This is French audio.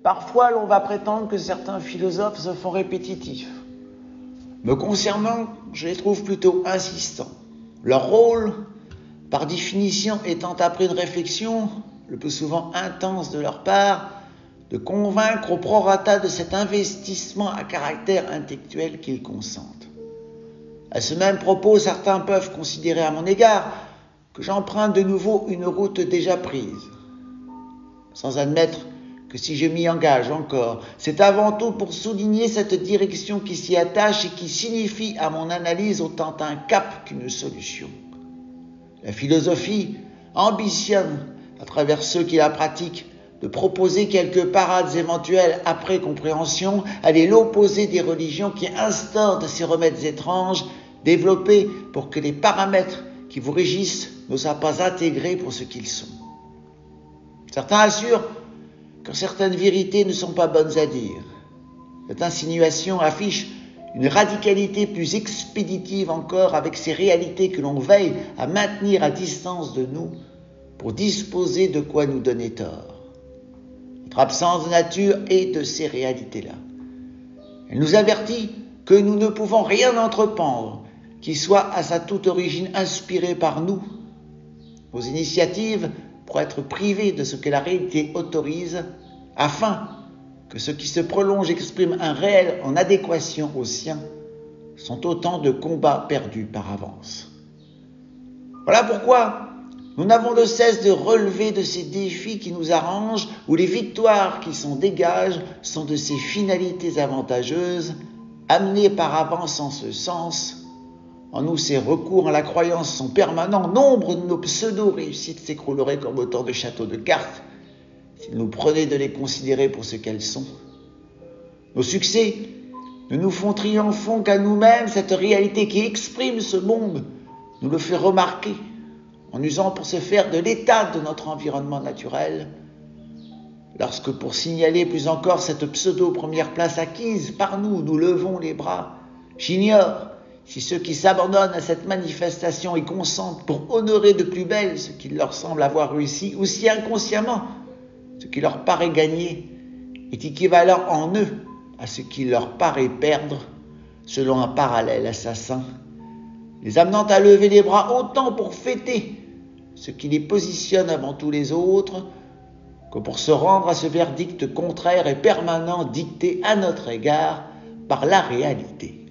Parfois, l'on va prétendre que certains philosophes se font répétitifs. Me concernant, je les trouve plutôt insistants. Leur rôle, par définition, étant après une réflexion, le plus souvent intense de leur part, de convaincre au prorata de cet investissement à caractère intellectuel qu'ils consentent. À ce même propos, certains peuvent considérer à mon égard que j'emprunte de nouveau une route déjà prise, sans admettre que si je m'y engage encore, c'est avant tout pour souligner cette direction qui s'y attache et qui signifie à mon analyse autant un cap qu'une solution. La philosophie ambitionne, à travers ceux qui la pratiquent, de proposer quelques parades éventuelles après compréhension, elle est l'opposé des religions qui instaurent de ces remèdes étranges, développés pour que les paramètres qui vous régissent ne soient pas intégrés pour ce qu'ils sont. Certains assurent que certaines vérités ne sont pas bonnes à dire. Cette insinuation affiche une radicalité plus expéditive encore avec ces réalités que l'on veille à maintenir à distance de nous pour disposer de quoi nous donner tort. Notre absence de nature est de ces réalités-là. Elle nous avertit que nous ne pouvons rien entreprendre qui soit à sa toute origine inspiré par nous. Nos initiatives pour être privés de ce que la réalité autorise, afin que ce qui se prolonge exprime un réel en adéquation au sien, sont autant de combats perdus par avance. Voilà pourquoi nous n'avons de cesse de relever de ces défis qui nous arrangent, où les victoires qui s'en dégagent sont de ces finalités avantageuses, amenées par avance en ce sens. En nous, ces recours à la croyance sont permanents. Nombre de nos pseudo-réussites s'écrouleraient comme autant de châteaux de cartes s'ils nous prenaient de les considérer pour ce qu'elles sont. Nos succès ne nous font triompher qu'à nous-mêmes. Cette réalité qui exprime ce monde nous le fait remarquer en usant pour se faire de l'état de notre environnement naturel. Lorsque pour signaler plus encore cette pseudo-première place acquise par nous, nous levons les bras, j'ignore si ceux qui s'abandonnent à cette manifestation y consentent pour honorer de plus belle ce qui leur semble avoir réussi, ou si inconsciemment ce qui leur paraît gagner est équivalent en eux à ce qui leur paraît perdre, selon un parallèle assassin, les amenant à lever les bras autant pour fêter ce qui les positionne avant tous les autres, que pour se rendre à ce verdict contraire et permanent dicté à notre égard par la réalité.